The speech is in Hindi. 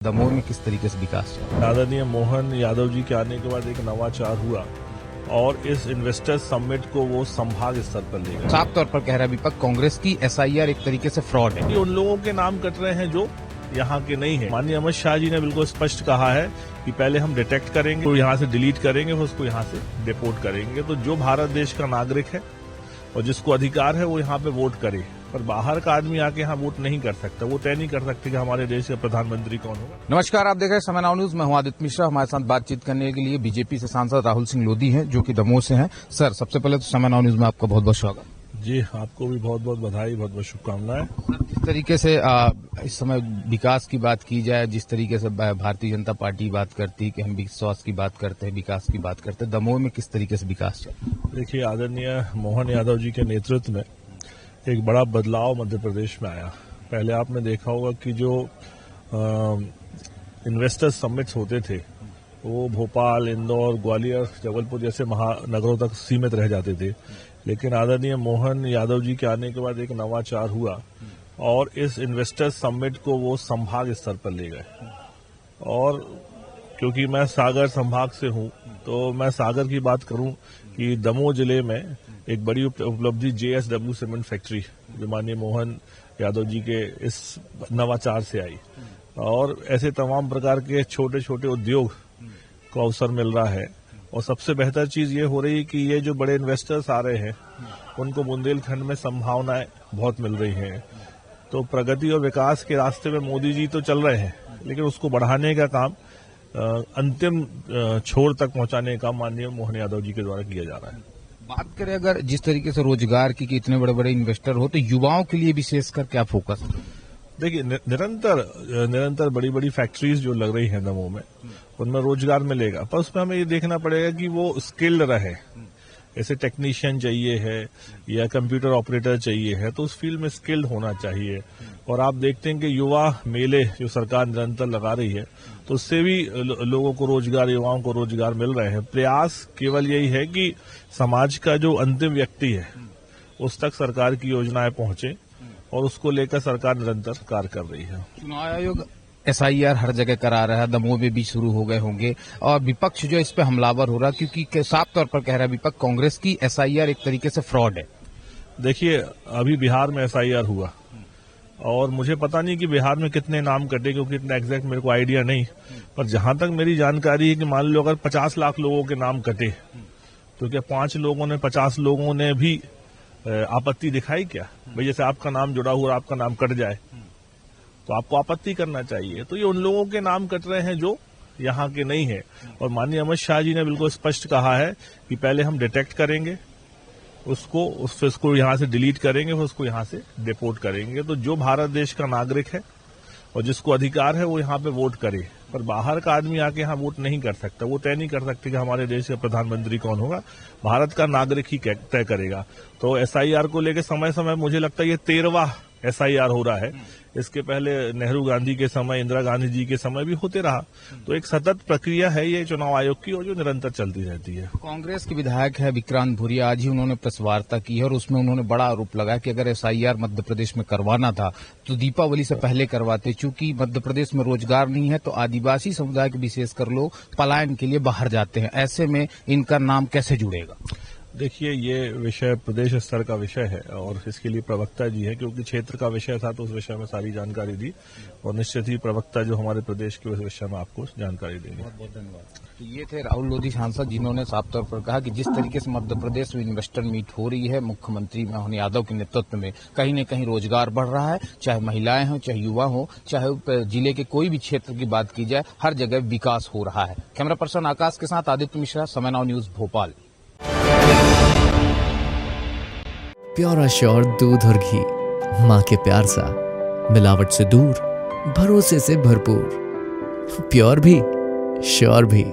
दमोह में किस तरीके से विकास हुआ? आदरणीय मोहन यादव जी के आने के बाद एक नवाचार हुआ और इस इन्वेस्टर्स समिट को वो संभाग स्तर पर ले गए। साफ तौर पर कह रहा है विपक्ष कांग्रेस की एसआईआर एक तरीके से फ्रॉड है। ये उन लोगों के नाम कट रहे हैं जो यहाँ के नहीं है। माननीय अमित शाह जी ने बिल्कुल स्पष्ट कहा है कि पहले हम डिटेक्ट करेंगे, तो यहाँ से डिलीट करेंगे, फिर उसको यहाँ से डिपोर्ट करेंगे। तो जो भारत देश का नागरिक है और जिसको अधिकार है वो यहाँ पे वोट करे, पर बाहर का आदमी आके यहाँ वोट नहीं कर सकता। वो तय नहीं कर सकते कि हमारे देश का प्रधानमंत्री कौन होगा। नमस्कार, आप देख रहे हैं समय नाउ न्यूज। मैं हूं आदित्य मिश्रा। हमारे साथ बातचीत करने के लिए बीजेपी से सांसद राहुल सिंह लोधी हैं, जो कि दमोह से हैं। सर, सबसे पहले तो समय नाउ न्यूज में आपका बहुत बहुत स्वागत। जी, आपको भी बहुत बहुत बधाई, बहुत बहुत शुभकामनाएं। जिस तरीके से इस समय विकास की बात की जाए, जिस तरीके से भारतीय जनता पार्टी बात करती है कि हम विश्वास की बात करते हैं, विकास की बात करते हैं, दमोह में किस तरीके से विकास है? देखिए, आदरणीय मोहन यादव जी के नेतृत्व में एक बड़ा बदलाव मध्य प्रदेश में आया। पहले आपने देखा होगा कि जो इन्वेस्टर्स समिट्स होते थे वो भोपाल, इंदौर, ग्वालियर, जबलपुर जैसे महानगरों तक सीमित रह जाते थे। लेकिन आदरणीय मोहन यादव जी के आने के बाद एक नवाचार हुआ और इस इन्वेस्टर्स समिट को वो संभाग स्तर पर ले गए। और क्योंकि मैं सागर संभाग से हूं, तो मैं सागर की बात करूं कि दमोह जिले में एक बड़ी उपलब्धि JSW सीमेंट फैक्ट्री, जो माननीय मोहन यादव जी के इस नवाचार से आई, और ऐसे तमाम प्रकार के छोटे छोटे उद्योग को अवसर मिल रहा है। और सबसे बेहतर चीज ये हो रही है कि ये जो बड़े इन्वेस्टर्स आ रहे हैं उनको बुंदेलखंड में संभावनाएं बहुत मिल रही हैं। तो प्रगति और विकास के रास्ते में मोदी जी तो चल रहे हैं, लेकिन उसको बढ़ाने का काम, अंतिम छोर तक पहुंचाने का माननीय मोहन यादव जी के द्वारा किया जा रहा है। बात करें अगर जिस तरीके से रोजगार की कि इतने बड़े बड़े इन्वेस्टर हो, तो युवाओं के लिए विशेषकर क्या फोकस है? देखिए, निरंतर बड़ी बड़ी फैक्ट्रीज जो लग रही हैं दमोह में, उनमें रोजगार मिलेगा, पर उसमें हमें ये देखना पड़ेगा कि वो स्किल्ड रहे। जैसे टेक्नीशियन चाहिए है या कंप्यूटर ऑपरेटर चाहिए है, तो उस फील्ड में स्किल्ड होना चाहिए। और आप देखते हैं कि युवा मेले जो सरकार निरंतर लगा रही है, तो उससे भी लोगों को रोजगार, युवाओं को रोजगार मिल रहे हैं। प्रयास केवल यही है कि समाज का जो अंतिम व्यक्ति है उस तक सरकार की योजनाएं पहुंचे, और उसको लेकर सरकार निरंतर कार्य कर रही है। चुनाव आयोग एसआईआर हर जगह करा रहा है, दमोह में भी शुरू हो गए होंगे, और विपक्ष जो इस पे हमलावर हो रहा है, क्योंकि साफ तौर पर कह रहा है विपक्ष कांग्रेस की एसआईआर एक तरीके से फ्रॉड है। देखिए, अभी बिहार में एसआईआर हुआ और मुझे पता नहीं कि बिहार में कितने नाम कटे, क्योंकि इतना एग्जैक्ट मेरे को आइडिया नहीं, पर जहां तक मेरी जानकारी है कि मान लो अगर 50 लाख लोगों के नाम कटे, तो क्या 5 लोगों ने 50 लोगों ने भी आपत्ति दिखाई क्या? भाई, जैसे आपका नाम जुड़ा हुआ और आपका नाम कट जाए तो आपको आपत्ति करना चाहिए। तो ये उन लोगों के नाम कट रहे हैं जो यहाँ के नहीं है। और माननीय अमित शाह जी ने बिल्कुल स्पष्ट कहा है कि पहले हम डिटेक्ट करेंगे, उसको यहाँ से डिलीट करेंगे, फिर उसको यहाँ से डिपोर्ट करेंगे। तो जो भारत देश का नागरिक है और जिसको अधिकार है वो यहाँ पे वोट करे, पर बाहर का आदमी आके यहाँ वोट नहीं कर सकता। वो तय नहीं कर सकते कि हमारे देश का प्रधानमंत्री कौन होगा। भारत का नागरिक ही तय करेगा। तो एसआईआर को लेकर समय समय मुझे लगता है ये 13वां एसआईआर हो रहा है। इसके पहले नेहरू गांधी के समय, इंदिरा गांधी जी के समय भी होते रहा। तो एक सतत प्रक्रिया है ये चुनाव आयोग की, और जो निरंतर चलती रहती है। कांग्रेस के विधायक है विक्रांत भूरिया, आज ही उन्होंने प्रेस वार्ता की है और उसमें उन्होंने बड़ा आरोप लगाया कि अगर एसआईआर मध्य प्रदेश में करवाना था तो दीपावली से पहले करवाते। चूंकि मध्य प्रदेश में रोजगार नहीं है, तो आदिवासी समुदाय के विशेषकर लोग पलायन के लिए बाहर जाते हैं। ऐसे में इनका नाम कैसे जुड़ेगा? देखिए, ये विषय प्रदेश स्तर का विषय है और इसके लिए प्रवक्ता जी है, क्योंकि क्षेत्र का विषय था तो उस विषय में सारी जानकारी दी, और निश्चित ही प्रवक्ता जो हमारे प्रदेश के उस विषय में आपको जानकारी देंगे। बहुत बहुत धन्यवाद। तो ये थे राहुल लोधी सांसद, जिन्होंने साफ तौर पर कहा कि जिस तरीके से मध्य प्रदेश में इन्वेस्टर मीट हो रही है मुख्यमंत्री मोहन यादव के नेतृत्व में, कहीं न कहीं रोजगार बढ़ रहा है। चाहे महिलाएं हों, चाहे युवा हों, चाहे जिले के कोई भी क्षेत्र की बात की जाए, हर जगह विकास हो रहा है। कैमरा पर्सन आकाश के साथ आदित्य मिश्रा, समय now news, Bhopal. Pure sure दूध और घी, माँ के प्यार सा, मिलावट से दूर, भरोसे से भरपूर, प्योर भी श्योर भी।